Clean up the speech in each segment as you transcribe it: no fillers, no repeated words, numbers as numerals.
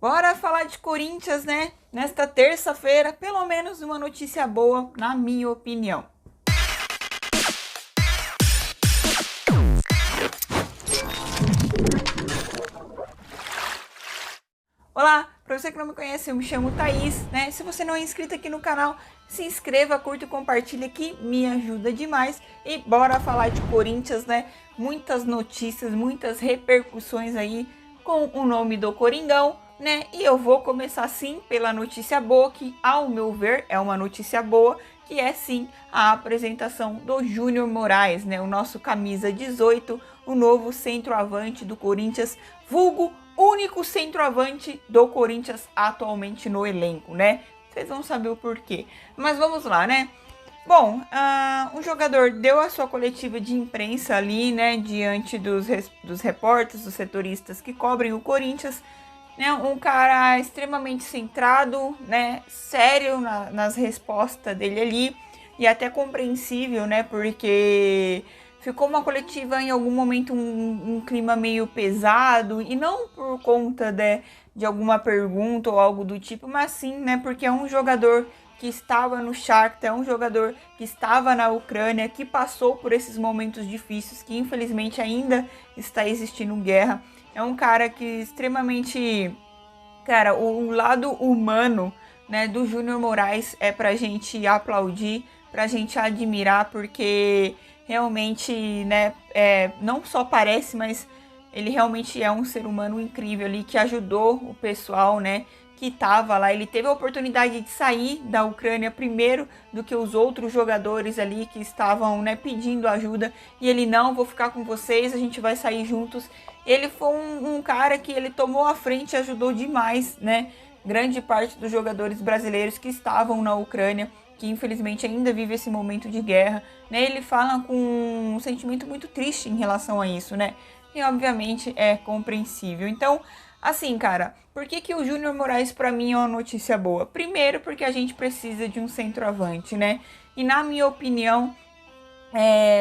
Bora falar de Corinthians, né? Nesta terça-feira, pelo menos uma notícia boa, na minha opinião. Olá, para você que não me conhece, eu me chamo Thaís, né? Se você não é inscrito aqui no canal, se inscreva, curta e compartilha que me ajuda demais. E bora falar de Corinthians, né? Muitas notícias, muitas repercussões aí com o nome do Coringão, né? E eu vou começar sim pela notícia boa, que ao meu ver é uma notícia boa, que é sim a apresentação do Júnior Moraes, né? O nosso camisa 18, o novo centroavante do Corinthians, vulgo único centroavante do Corinthians atualmente no elenco, né? Vocês vão saber o porquê. Mas vamos lá, né? Bom, o jogador deu a sua coletiva de imprensa ali, né? Diante dos repórteres, dos setoristas que cobrem o Corinthians, né? Um cara extremamente centrado, né? Sério nas respostas dele ali. E até compreensível, né? Porque ficou uma coletiva em algum momento um clima meio pesado, e não por conta de alguma pergunta ou algo do tipo, mas sim, né, porque é um jogador que estava no Shakhtar, é um jogador que estava na Ucrânia, que passou por esses momentos difíceis, que infelizmente ainda está existindo guerra. É um cara que extremamente, cara, o lado humano, né, do Júnior Moraes é pra gente aplaudir, pra gente admirar, porque realmente, né, não só parece, mas ele realmente é um ser humano incrível ali, que ajudou o pessoal, né, que tava lá. Ele teve a oportunidade de sair da Ucrânia primeiro do que os outros jogadores ali que estavam, né, pedindo ajuda, e ele: não, vou ficar com vocês, a gente vai sair juntos. Ele foi um cara que ele tomou a frente e ajudou demais, né, grande parte dos jogadores brasileiros que estavam na Ucrânia, que infelizmente ainda vive esse momento de guerra, né? Ele fala com um sentimento muito triste em relação a isso, né? E obviamente é compreensível. Então, assim, cara, por que o Júnior Moraes pra mim é uma notícia boa? Primeiro, porque a gente precisa de um centroavante, né? E na minha opinião,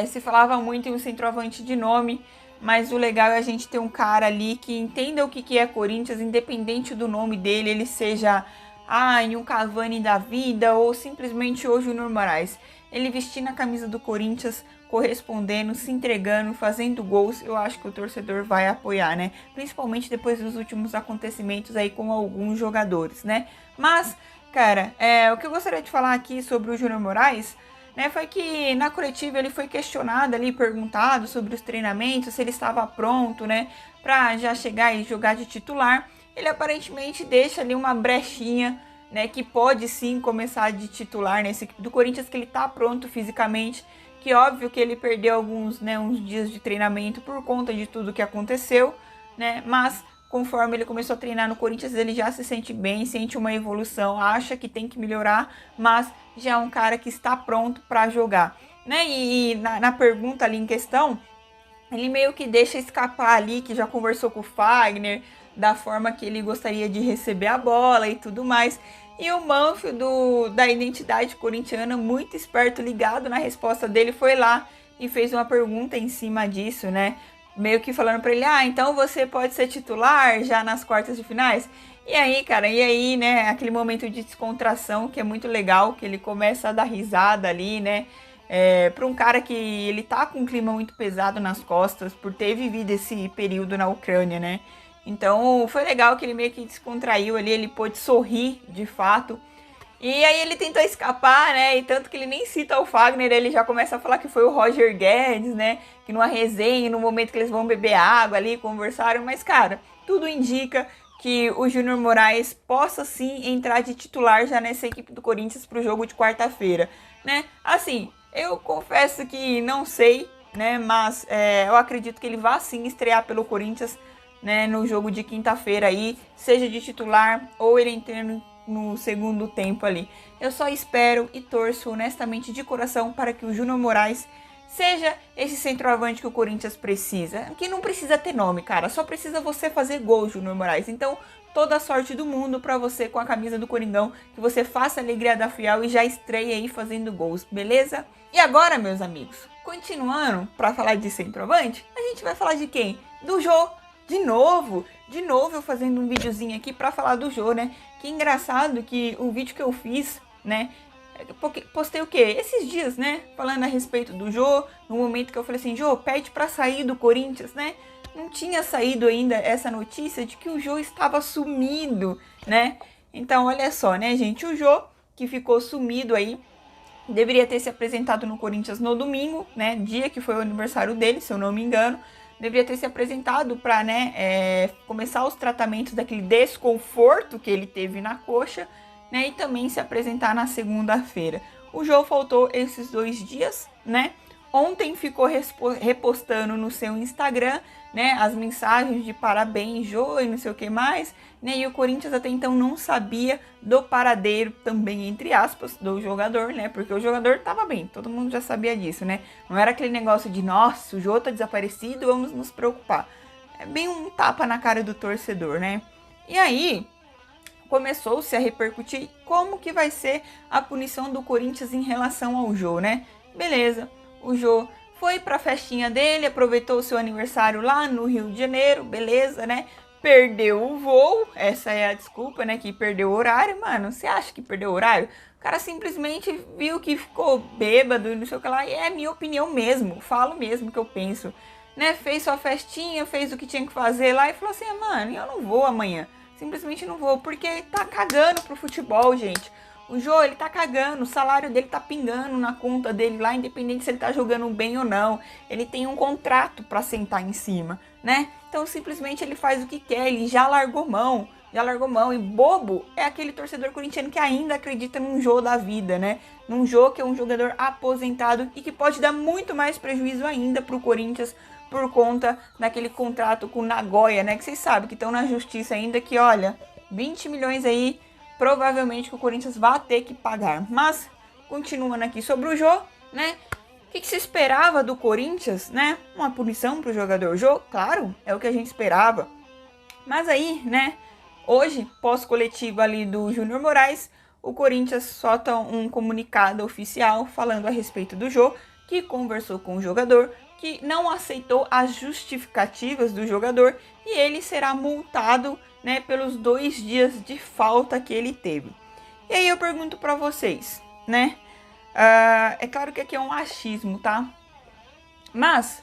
se falava muito em um centroavante de nome, mas o legal é a gente ter um cara ali que entenda o que é Corinthians, independente do nome dele, ele seja em um Cavani da vida ou simplesmente o Júnior Moraes. Ele vestindo a camisa do Corinthians, correspondendo, se entregando, fazendo gols, eu acho que o torcedor vai apoiar, né? Principalmente depois dos últimos acontecimentos aí com alguns jogadores, né? Mas, cara, o que eu gostaria de falar aqui sobre o Júnior Moraes, né, foi que na coletiva ele foi questionado ali, perguntado sobre os treinamentos, se ele estava pronto, né, para já chegar e jogar de titular. Ele aparentemente deixa ali uma brechinha, né, que pode sim começar de titular nessa equipe do Corinthians, que ele tá pronto fisicamente, que óbvio que ele perdeu alguns, né, uns dias de treinamento por conta de tudo que aconteceu, né, mas conforme ele começou a treinar no Corinthians, ele já se sente bem, sente uma evolução, acha que tem que melhorar, mas já é um cara que está pronto para jogar, né? E na pergunta ali em questão, ele meio que deixa escapar ali que já conversou com o Fagner, da forma que ele gostaria de receber a bola e tudo mais. E o Manfio da identidade corintiana, muito esperto, ligado na resposta dele, foi lá e fez uma pergunta em cima disso, né? Meio que falando pra ele: então você pode ser titular já nas quartas de finais? E aí, cara, né, aquele momento de descontração que é muito legal, que ele começa a dar risada ali, né? Para um cara que ele tá com um clima muito pesado nas costas por ter vivido esse período na Ucrânia, né? Então foi legal que ele meio que descontraiu ali, ele pôde sorrir de fato. E aí ele tentou escapar, né? E tanto que ele nem cita o Fagner, ele já começa a falar que foi o Roger Guedes, né? Que numa resenha, no momento que eles vão beber água ali, conversaram. Mas, cara, tudo indica que o Júnior Moraes possa sim entrar de titular já nessa equipe do Corinthians pro jogo de quarta-feira, né? Assim, eu confesso que não sei, né? Mas eu acredito que ele vá sim estrear pelo Corinthians, né? No jogo de quinta-feira aí, seja de titular ou ele entrando no segundo tempo ali. Eu só espero e torço honestamente de coração para que o Júnior Moraes seja esse centroavante que o Corinthians precisa. Que não precisa ter nome, cara. Só precisa você fazer gol, Júnior Moraes. Então, toda a sorte do mundo para você com a camisa do Coringão. Que você faça a alegria da Fiel e já estreie aí fazendo gols, beleza? E agora, meus amigos, continuando para falar de centroavante, a gente vai falar de quem? Do Jô. De novo, de novo eu fazendo um videozinho aqui pra falar do Jô, né? Que engraçado que o vídeo que eu fiz, né? Postei o quê? Esses dias, né? Falando a respeito do Jô, no momento que eu falei assim, Jô, pede pra sair do Corinthians, né? Não tinha saído ainda essa notícia de que o Jô estava sumido, né? Então, olha só, né, gente? O Jô, que ficou sumido aí, deveria ter se apresentado no Corinthians no domingo, né? Dia que foi o aniversário dele, se eu não me engano. Deveria ter se apresentado para, né, começar os tratamentos daquele desconforto que ele teve na coxa, né? E também se apresentar na segunda-feira. O Jô faltou esses 2 dias, né? Ontem ficou repostando no seu Instagram, né, as mensagens de parabéns, Jô, e não sei o que mais, né, e o Corinthians até então não sabia do paradeiro também, entre aspas, do jogador, né, porque o jogador tava bem, todo mundo já sabia disso, né, não era aquele negócio de, nossa, o Jô tá desaparecido, vamos nos preocupar. É bem um tapa na cara do torcedor, né, e aí começou-se a repercutir como que vai ser a punição do Corinthians em relação ao Jô, né, beleza. O Jô foi pra festinha dele, aproveitou o seu aniversário lá no Rio de Janeiro, beleza, né? Perdeu o voo, essa é a desculpa, né? Que perdeu o horário. Mano, você acha que perdeu o horário? O cara simplesmente viu que ficou bêbado e não sei o que lá. E é a minha opinião mesmo, falo mesmo que eu penso. Né? Fez sua festinha, fez o que tinha que fazer lá e falou assim, mano, eu não vou amanhã. Simplesmente não vou, porque tá cagando pro futebol, gente. O Jô, ele tá cagando, o salário dele tá pingando na conta dele lá, independente se ele tá jogando bem ou não. Ele tem um contrato pra sentar em cima, né? Então, simplesmente ele faz o que quer, ele já largou mão. E bobo é aquele torcedor corintiano que ainda acredita num Jô da vida, né? Num Jô que é um jogador aposentado e que pode dar muito mais prejuízo ainda pro Corinthians por conta daquele contrato com o Nagoya, né? Que vocês sabem que estão na justiça ainda, que olha, 20 milhões aí... provavelmente que o Corinthians vai ter que pagar. Mas, continuando aqui sobre o Jô, né? O que se esperava do Corinthians, né? Uma punição para o jogador Jô? Claro, é o que a gente esperava. Mas aí, né? Hoje, pós-coletiva ali do Júnior Moraes, o Corinthians solta um comunicado oficial falando a respeito do Jô, que conversou com o jogador, que não aceitou as justificativas do jogador e ele será multado, né, pelos 2 dias de falta que ele teve. E aí eu pergunto para vocês, né? É claro que aqui é um achismo, tá? Mas,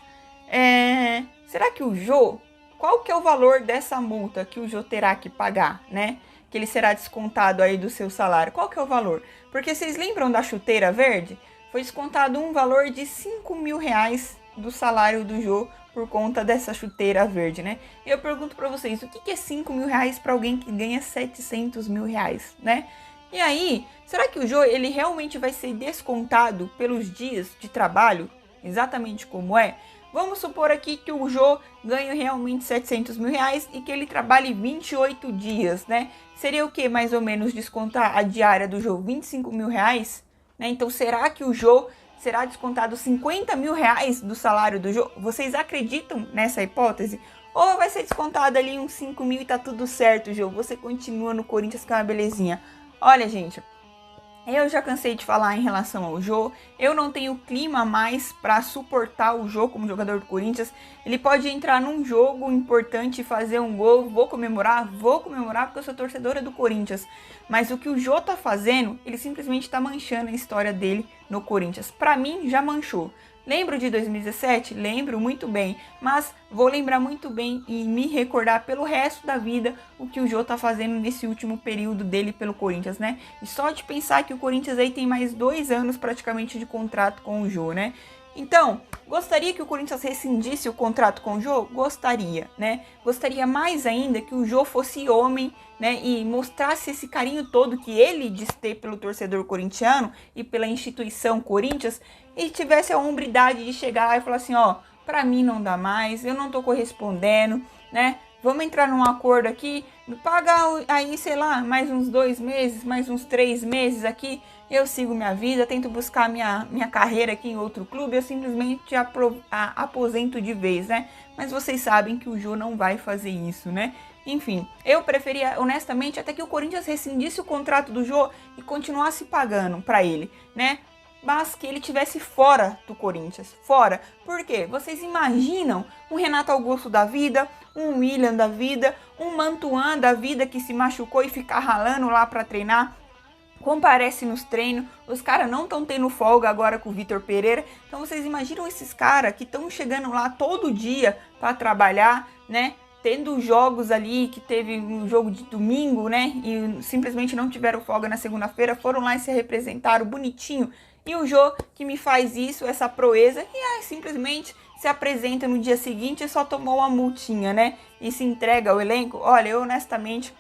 será que o Jô, qual que é o valor dessa multa que o Jô terá que pagar, né? Que ele será descontado aí do seu salário. Qual que é o valor? Porque vocês lembram da chuteira verde? Foi descontado um valor de 5 mil reais do salário do Jô por conta dessa chuteira verde, né? E eu pergunto pra vocês, o que é 5 mil reais pra alguém que ganha 700 mil reais, né? E aí, será que o Jô, ele realmente vai ser descontado pelos dias de trabalho, exatamente como é? Vamos supor aqui que o Jô ganhe realmente 700 mil reais e que ele trabalhe 28 dias, né? Seria o que, mais ou menos, descontar a diária do Jô? 25 mil reais? Né? Então, será que o Jô será descontado 50 mil reais do salário do Jô? Vocês acreditam nessa hipótese? Ou vai ser descontado ali uns 5 mil e tá tudo certo, Jô? Você continua no Corinthians, que é uma belezinha. Olha, gente, eu já cansei de falar em relação ao Jô. Eu não tenho clima mais para suportar o Jô como jogador do Corinthians. Ele pode entrar num jogo importante e fazer um gol. Vou comemorar porque eu sou torcedora do Corinthians. Mas o que o Jô tá fazendo, ele simplesmente tá manchando a história dele no Corinthians. Para mim, já manchou. Lembro de 2017? Lembro muito bem, mas vou lembrar muito bem e me recordar pelo resto da vida o que o Jô tá fazendo nesse último período dele pelo Corinthians, né? E só de pensar que o Corinthians aí tem mais 2 anos praticamente de contrato com o Jô, né? Então, gostaria que o Corinthians rescindisse o contrato com o Jô? Gostaria, né? Gostaria mais ainda que o Jô fosse homem, né? E mostrasse esse carinho todo que ele diz ter pelo torcedor corintiano e pela instituição Corinthians e tivesse a hombridade de chegar lá e falar assim, ó, pra mim não dá mais, eu não tô correspondendo, né? Vamos entrar num acordo aqui, pagar aí, sei lá, mais uns 2 meses, mais uns 3 meses aqui, eu sigo minha vida, tento buscar minha carreira aqui em outro clube, eu simplesmente aposento de vez, né? Mas vocês sabem que o Jô não vai fazer isso, né? Enfim, eu preferia, honestamente, até que o Corinthians rescindisse o contrato do Jô e continuasse pagando pra ele, né? mas que ele tivesse fora do Corinthians, fora. Por quê? Vocês imaginam um Renato Augusto da vida, um William da vida, um Mantuan da vida que se machucou e fica ralando lá para treinar, comparece nos treinos, os caras não estão tendo folga agora com o Vitor Pereira, então vocês imaginam esses caras que estão chegando lá todo dia para trabalhar, né? Tendo jogos ali, que teve um jogo de domingo, né, e simplesmente não tiveram folga na segunda-feira, foram lá e se representaram bonitinho. E o Jô, que me faz isso, essa proeza, e aí simplesmente se apresenta no dia seguinte e só tomou uma multinha, né, e se entrega ao elenco. Olha, eu honestamente,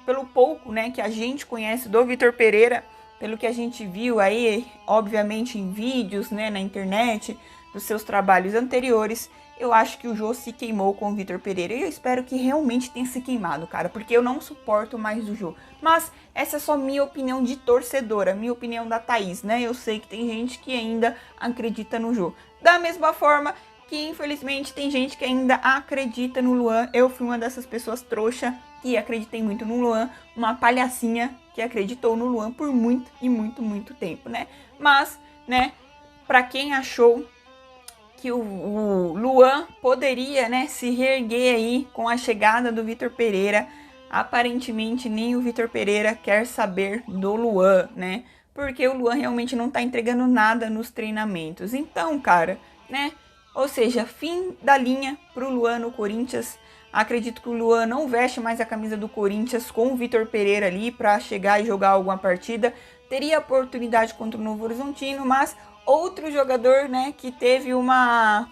pelo pouco, né, que a gente conhece do Vitor Pereira, pelo que a gente viu aí, obviamente em vídeos, né, na internet, dos seus trabalhos anteriores, eu acho que o Jô se queimou com o Vitor Pereira. E eu espero que realmente tenha se queimado, cara, porque eu não suporto mais o Jô. Mas essa é só minha opinião de torcedora, minha opinião da Thaís, né? Eu sei que tem gente que ainda acredita no Jô. Da mesma forma que, infelizmente, tem gente que ainda acredita no Luan. Eu fui uma dessas pessoas trouxa que acreditei muito no Luan, uma palhacinha que acreditou no Luan por muito e muito tempo, né? Mas, né, pra quem achou que o Luan poderia, né, se reerguer aí com a chegada do Vitor Pereira, aparentemente nem o Vitor Pereira quer saber do Luan, né? Porque o Luan realmente não tá entregando nada nos treinamentos. Então, cara, né? Ou seja, fim da linha pro Luan no Corinthians. Acredito que o Luan não veste mais a camisa do Corinthians com o Vitor Pereira ali para chegar e jogar alguma partida. Teria oportunidade contra o Novo Horizontino, mas outro jogador, né, que teve uma,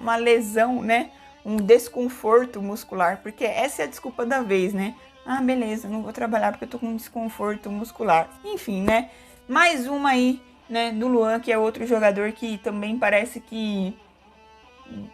uma lesão, né, um desconforto muscular, porque essa é a desculpa da vez, né? Ah, beleza, não vou trabalhar porque eu tô com um desconforto muscular. Enfim, né? Mais uma aí, né, do Luan, que é outro jogador que também parece que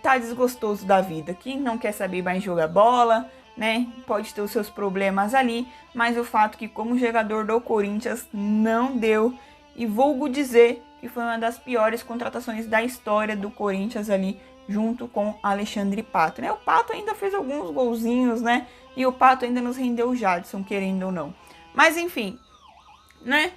tá desgostoso da vida, que não quer saber mais jogar bola, né? Pode ter os seus problemas ali, mas o fato que como jogador do Corinthians não deu, e vulgo dizer que foi uma das piores contratações da história do Corinthians ali, junto com Alexandre Pato, né? O Pato ainda fez alguns golzinhos, né? E o Pato ainda nos rendeu o Jadson, querendo ou não. Mas enfim, né?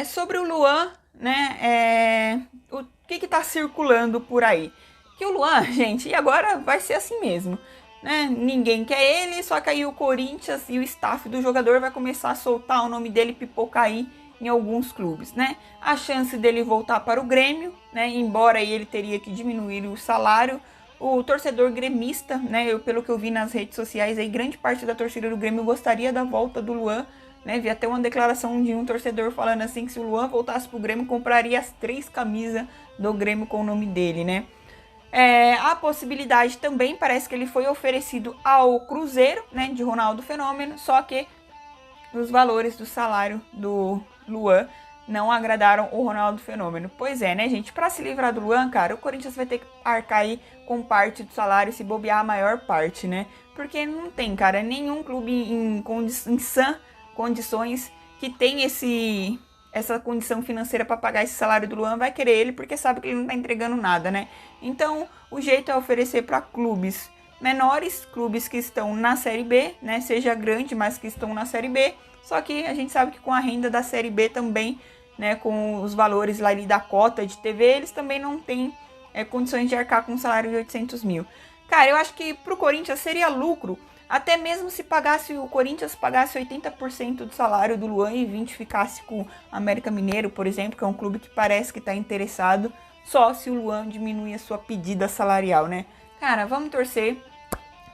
Sobre o Luan, né? O que tá circulando por aí? Que o Luan, gente, e agora vai ser assim mesmo, né? Ninguém quer ele, só que aí o Corinthians e o staff do jogador vai começar a soltar o nome dele, pipocar aí em alguns clubes, né? A chance dele voltar para o Grêmio, né? Embora aí ele teria que diminuir o salário. O torcedor gremista, né? Pelo que eu vi nas redes sociais, aí grande parte da torcida do Grêmio gostaria da volta do Luan, né? Vi até uma declaração de um torcedor falando assim que se o Luan voltasse pro Grêmio, compraria as 3 camisas do Grêmio com o nome dele, né? A possibilidade também, parece que ele foi oferecido ao Cruzeiro, né? De Ronaldo Fenômeno, só que os valores do salário do Luan não agradaram o Ronaldo Fenômeno. Pois é, né, gente? Pra se livrar do Luan, cara, o Corinthians vai ter que arcar aí com parte do salário, se bobear a maior parte, né? Porque não tem, cara, nenhum clube em sã condições que tem essa condição financeira para pagar esse salário do Luan vai querer ele, porque sabe que ele não tá entregando nada, né? Então, o jeito é oferecer para clubes menores, clubes que estão na Série B, né? Seja grande, mas que estão na Série B. Só que a gente sabe que com a renda da Série B também, né? Com os valores lá ali da cota de TV, eles também não têm condições de arcar com um salário de 800 mil. Cara, eu acho que pro Corinthians seria lucro, até mesmo se o Corinthians pagasse 80% do salário do Luan e 20% ficasse com o América Mineiro, por exemplo, que é um clube que parece que está interessado, só se o Luan diminuir a sua pedida salarial, né? Cara, vamos torcer,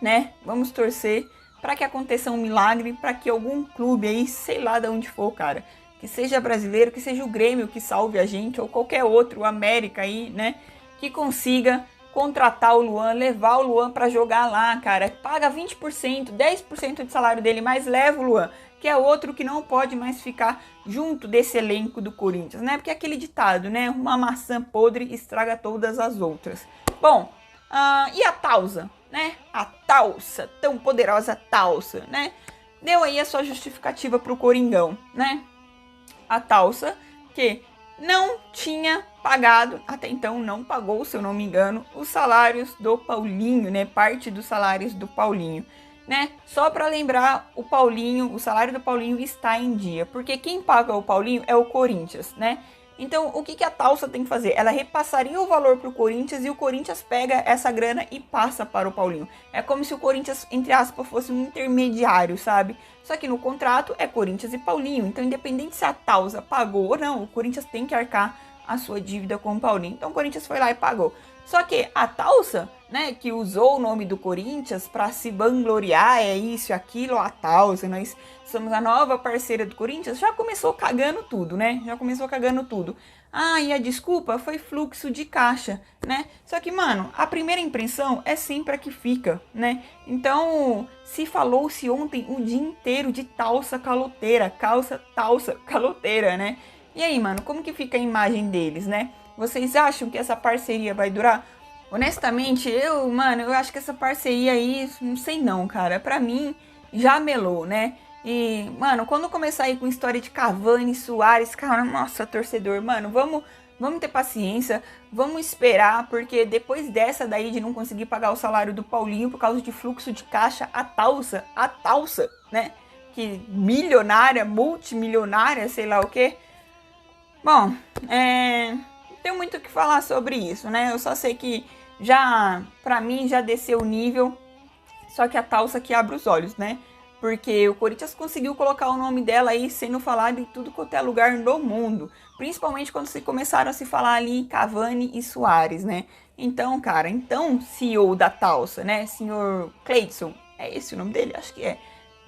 né? Vamos torcer para que aconteça um milagre, para que algum clube aí, sei lá de onde for, cara, que seja brasileiro, que seja o Grêmio que salve a gente, ou qualquer outro, o América aí, né? Que consiga contratar o Luan, levar o Luan para jogar lá, cara. Paga 20%, 10% de salário dele, mas leva o Luan, que é outro que não pode mais ficar junto desse elenco do Corinthians, né? Porque é aquele ditado, né? Uma maçã podre estraga todas as outras. Bom, e a Tausa, né? A Talsa, tão poderosa Talsa, né? Deu aí a sua justificativa pro Coringão, né? A Talsa, que não tinha pagado, até então não pagou, se eu não me engano, os salários do Paulinho, né? Parte dos salários do Paulinho, né? Só para lembrar, o salário do Paulinho está em dia, porque quem paga o Paulinho é o Corinthians, né? Então, o que a Taulsa tem que fazer? Ela repassaria o valor para o Corinthians e o Corinthians pega essa grana e passa para o Paulinho. É como se o Corinthians, entre aspas, fosse um intermediário, sabe? Só que no contrato é Corinthians e Paulinho. Então, independente se a Taulsa pagou ou não, o Corinthians tem que arcar a sua dívida com o Paulinho. Então, o Corinthians foi lá e pagou. Só que a Taulsa, né, que usou o nome do Corinthians para se vangloriar, é isso, aquilo, a Taulsa, nós somos a nova parceira do Corinthians, já começou cagando tudo, né? Já começou cagando tudo. Ah, e a desculpa foi fluxo de caixa, né? Só que, mano, a primeira impressão é sempre a que fica, né? Então, se falou-se ontem o dia inteiro de Taulsa caloteira, Taulsa caloteira, né? E aí, mano, como que fica a imagem deles, né? Vocês acham que essa parceria vai durar? Honestamente, eu acho que essa parceria aí, não sei não, cara. Pra mim, já melou, né? E, mano, quando começar aí com história de Cavani, Suárez, cara, nossa, torcedor, mano, vamos ter paciência, vamos esperar, porque depois dessa daí de não conseguir pagar o salário do Paulinho por causa de fluxo de caixa, a Taulsa, né? Que milionária, multimilionária, sei lá o quê. Bom, tenho muito o que falar sobre isso, né? Eu só sei que pra mim, já desceu o nível, só que a Taulsa que abre os olhos, né? Porque o Corinthians conseguiu colocar o nome dela aí sendo falado em tudo quanto é lugar no mundo. Principalmente quando começaram a se falar ali em Cavani e Suárez, né? Então, cara, CEO da Taulsa, né? Senhor Cleidson, é esse o nome dele? Acho que é.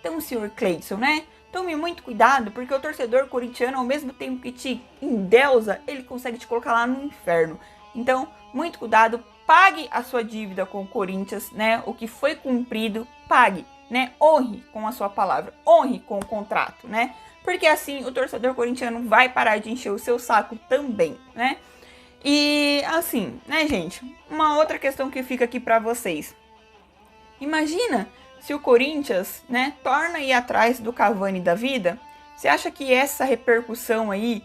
Então, senhor Cleidson, né? Tome muito cuidado, porque o torcedor corintiano, ao mesmo tempo que te endeusa, ele consegue te colocar lá no inferno. Então, muito cuidado, pague a sua dívida com o Corinthians, né? O que foi cumprido, pague, né? Honre com a sua palavra, honre com o contrato, né? Porque assim o torcedor corintiano vai parar de encher o seu saco também, né? E assim, né, gente? Uma outra questão que fica aqui pra vocês. Imagina se o Corinthians, né, torna ir atrás do Cavani da vida. Você acha que essa repercussão aí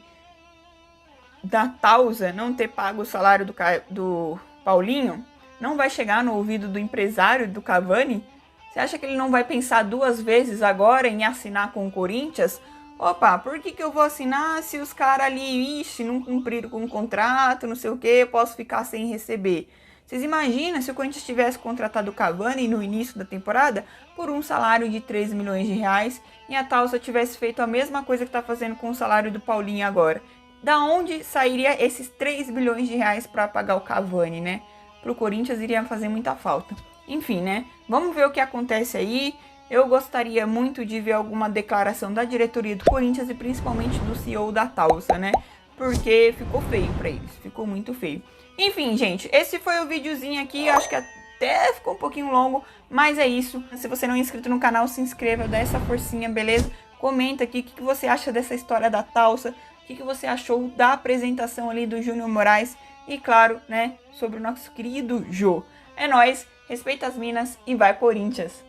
da Taulsa não ter pago o salário do Paulinho não vai chegar no ouvido do empresário do Cavani? Você acha que ele não vai pensar duas vezes agora em assinar com o Corinthians? Opa, por que eu vou assinar se os caras ali, não cumpriram com o contrato, não sei o que, posso ficar sem receber? Vocês imaginam se o Corinthians tivesse contratado o Cavani no início da temporada por um salário de 3 milhões de reais e a Taulsa tivesse feito a mesma coisa que está fazendo com o salário do Paulinho agora? Da onde sairia esses 3 bilhões de reais para pagar o Cavani, né? Pro Corinthians iria fazer muita falta. Enfim, né? Vamos ver o que acontece aí. Eu gostaria muito de ver alguma declaração da diretoria do Corinthians e principalmente do CEO da Taulsa, né? Porque ficou feio para eles, ficou muito feio. Enfim, gente, esse foi o videozinho aqui, acho que até ficou um pouquinho longo, mas é isso. Se você não é inscrito no canal, se inscreva, dá essa forcinha, beleza? Comenta aqui o que você acha dessa história da Taulsa, o que você achou da apresentação ali do Júnior Moraes e, claro, né, sobre o nosso querido Jô. É nóis, respeita as minas e vai Corinthians!